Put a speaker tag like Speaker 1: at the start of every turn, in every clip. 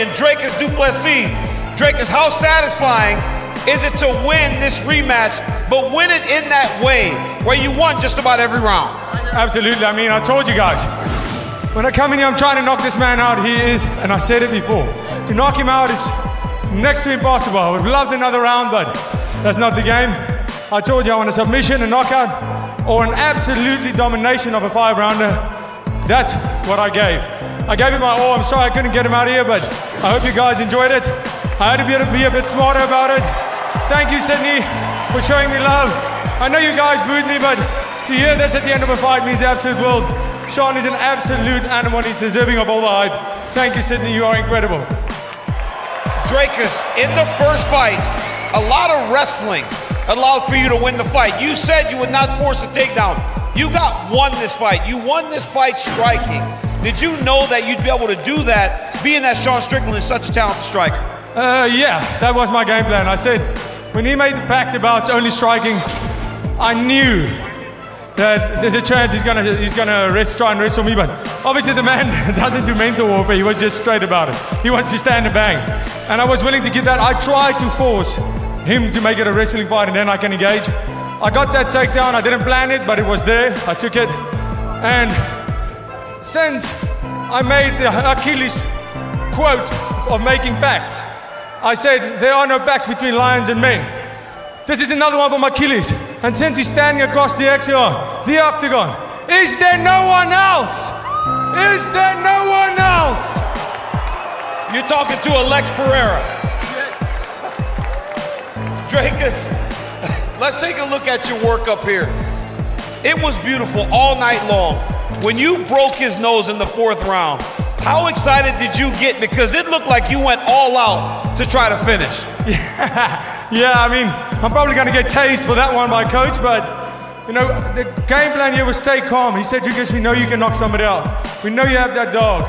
Speaker 1: champion, Dricus du Plessis. Dricus, how satisfying is it to win this rematch, but win it in that way, where you won just about every round?
Speaker 2: Absolutely. I mean, I told you guys, when I come in here, I'm trying to knock this man out. He is, and I said it before, to knock him out is next to impossible. I would have loved another round, but that's not the game. I told you I want a submission, a knockout, or an absolutely domination of a 5-rounder. That's what I gave. I gave it my all. I'm sorry I couldn't get him out of here, but I hope you guys enjoyed it. I had to be a bit smarter about it. Thank you, Sydney, for showing me love. I know you guys booed me, but to hear this at the end of a fight means the absolute world. Sean is an absolute animal. He's deserving of all the hype. Thank you, Sydney. You are incredible.
Speaker 1: Dricus, in the first fight, a lot of wrestling allowed for you to win the fight. You said you would not force a takedown. You won this fight. You won this fight striking. Did you know that you'd be able to do that, being that Sean Strickland is such a talented striker?
Speaker 2: Yeah, that was my game plan. I said, when he made the pact about only striking, I knew that there's a chance he's gonna try and wrestle me, but obviously the man doesn't do mental warfare. He was just straight about it. He wants to stand and bang. And I was willing to give that. I tried to force him to make it a wrestling fight and then I can engage. I got that takedown. I didn't plan it, but it was there. I took it. And since I made the Achilles quote of making pacts, I said, there are no pacts between lions and men. This is another one from Achilles. And since he's standing across the axiom, the octagon, is there no one else? Is there no one else?
Speaker 1: You're talking to Alex Pereira. Dricus, let's take a look at your work up here. It was beautiful all night long. When you broke his nose in the 4th round, how excited did you get? Because it looked like you went all out to try to finish.
Speaker 2: Yeah, I mean, I'm probably going to get tased for that one by coach, but you know, the game plan here was stay calm. He said, Dricus, we know you can knock somebody out. We know you have that dog.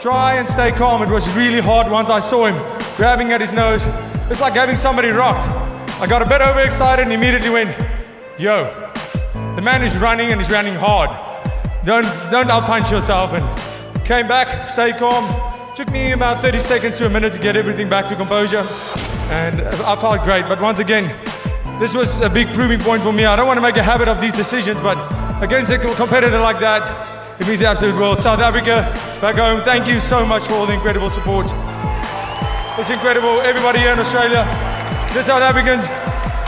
Speaker 2: Try and stay calm. It was really hard once I saw him grabbing at his nose. It's like having somebody rocked. I got a bit overexcited and immediately went, yo, the man is running and he's running hard. Don't outpunch yourself. And came back, stay calm. Took me about 30 seconds to a minute to get everything back to composure. And I felt great. But once again, this was a big proving point for me. I don't want to make a habit of these decisions, but against a competitor like that, it means the absolute world. South Africa, back home, thank you so much for all the incredible support. It's incredible. Everybody here in Australia, the South Africans,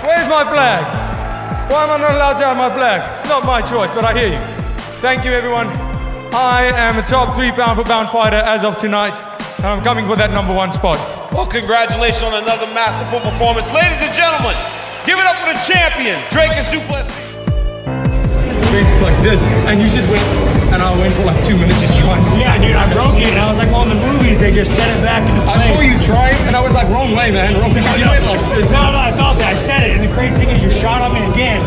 Speaker 2: where's my flag? Why am I not allowed to have my flag? It's not my choice, but I hear you. Thank you, everyone. I am a top 3 pound-for-pound fighter as of tonight, and I'm coming for that #1 spot.
Speaker 1: Well, congratulations on another masterful performance. Ladies and gentlemen, give it up for the champion, Dricus du Plessis.
Speaker 2: It's like this, and you just went, and I went for like 2 minutes just trying.
Speaker 3: Yeah, dude, I broke it, and I was like, on the movies, they just set it back into place.
Speaker 2: I saw you trying, and I was like, wrong way, man, wrong way. You went like this.
Speaker 3: No, I felt that. I said it, and the crazy thing is you shot on me again.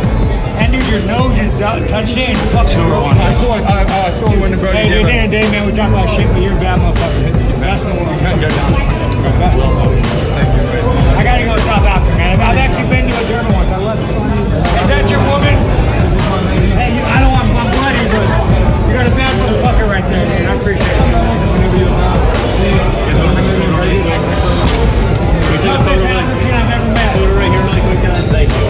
Speaker 3: And dude, your nose just touched in.
Speaker 2: I saw it. I saw you when the brother.
Speaker 3: Hey, dude, at the end of the day, man, we talk about shit, but you're a bad motherfucker. Best in the world.
Speaker 2: Can't go down.
Speaker 3: Best in the world. I gotta go to South Africa, man. I've actually been to a German once. I love it. Is that your woman? Hey, I don't want my buddy, but you got a bad motherfucker right there, dude. I appreciate it. I've ever met.
Speaker 4: Right here, really quick, guys. Thank you.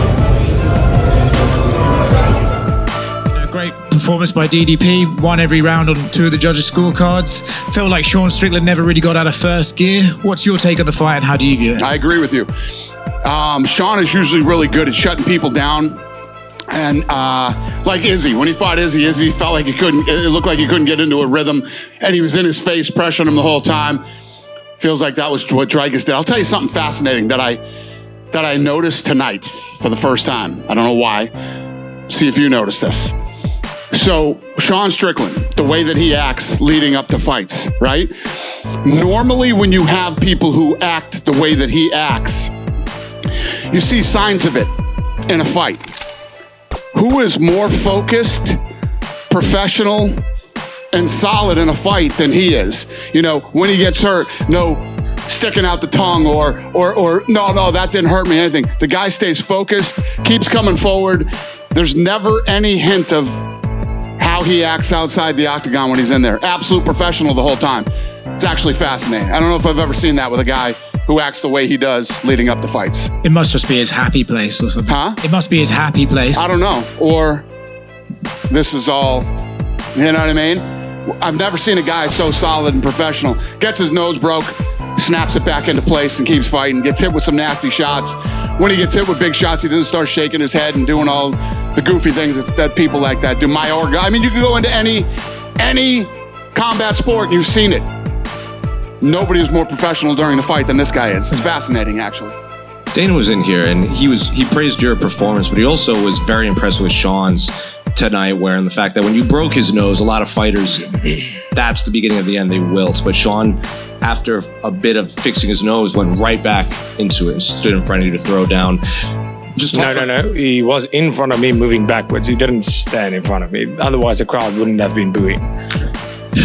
Speaker 5: Great performance by DDP, won every round on 2 of the judges' scorecards. Felt like Sean Strickland never really got out of first gear. What's your take on the fight and how do you view it?
Speaker 6: I agree with you. Sean is usually really good at shutting people down. And like Izzy, when he fought Izzy felt like it looked like he couldn't get into a rhythm and he was in his face, pressuring him the whole time. Feels like that was what Dricus did. I'll tell you something fascinating that I noticed tonight for the first time. I don't know why. See if you noticed this. So Sean Strickland, the way that he acts leading up to fights, right? Normally when you have people who act the way that he acts, you see signs of it in a fight. Who is more focused, professional, and solid in a fight than he is? You know, when he gets hurt, no sticking out the tongue or no, that didn't hurt me, anything. The guy stays focused, keeps coming forward. There's never any hint of how he acts outside the octagon when he's in there. Absolute professional the whole time. It's actually fascinating. I don't know if I've ever seen that with a guy who acts the way he does leading up to fights.
Speaker 5: It must just be his happy place or something.
Speaker 6: Huh?
Speaker 5: It must be his happy place.
Speaker 6: I don't know. Or this is all, you know what I mean? I've never seen a guy so solid and professional. Gets his nose broke, snaps it back into place and keeps fighting. Gets hit with some nasty shots. When he gets hit with big shots, he doesn't start shaking his head and doing all the goofy things that people like that do. I mean, you can go into any combat sport and you've seen it. Nobody is more professional during the fight than this guy is. It's fascinating, actually.
Speaker 7: Dana was in here and he praised your performance, but he also was very impressed with Sean's tonight, where the fact that when you broke his nose, a lot of fighters, that's the beginning of the end, they wilt. But Sean, after a bit of fixing his nose, went right back into it and stood in front of you to throw down.
Speaker 3: No. He was in front of me moving backwards. He didn't stand in front of me. Otherwise, the crowd wouldn't have been booing.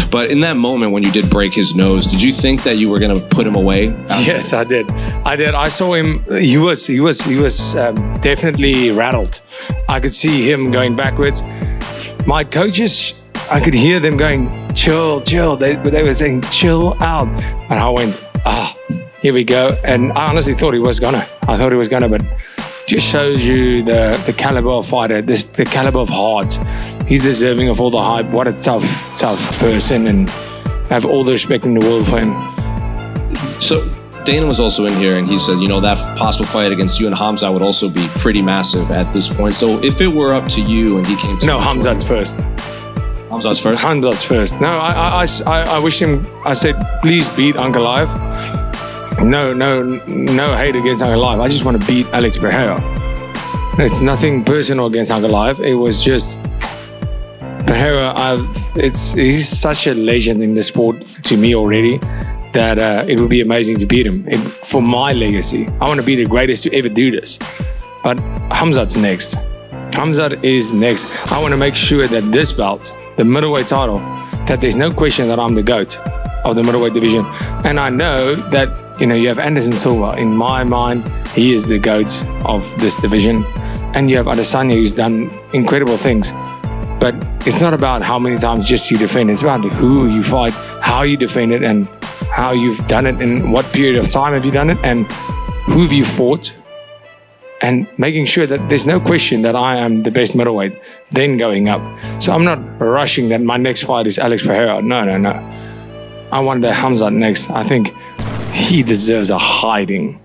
Speaker 7: But in that moment when you did break his nose, did you think that you were going to put him away?
Speaker 3: Yes, I did. I saw him. He was definitely rattled. I could see him going backwards. My coaches, I could hear them going, chill. They were saying, chill out. And I went, here we go. And I honestly thought he was gonna. But just shows you the caliber of fighter, the caliber of heart. He's deserving of all the hype. What a tough person, and I have all the respect in the world for him.
Speaker 7: So Dana was also in here, and he said, you know, that possible fight against you and Khamzat would also be pretty massive at this point. So if it were up to you and he came to...
Speaker 3: No, Khamzat's first.
Speaker 7: Khamzat's first?
Speaker 3: Khamzat's first. No, I wish him... I said, please beat Ankalaev. No hate against Ankalaev. I just want to beat Alex Pereira. It's nothing personal against Ankalaev. It was just Pereira. He's such a legend in the sport to me already that it would be amazing to beat him for my legacy. I want to be the greatest to ever do this. But Khamzat's next. Khamzat is next. I want to make sure that this belt, the middleweight title, that there's no question that I'm the GOAT of the middleweight division. And I know that, you know, you have Anderson Silva. In my mind, he is the GOAT of this division. And you have Adesanya, who's done incredible things. But it's not about how many times just you defend. It's about who you fight, how you defend it, and how you've done it, and what period of time have you done it, and who have you fought. And making sure that there's no question that I am the best middleweight, then going up. So I'm not rushing that my next fight is Alex Pereira. No. I want the Khamzat next. I think he deserves a hiding.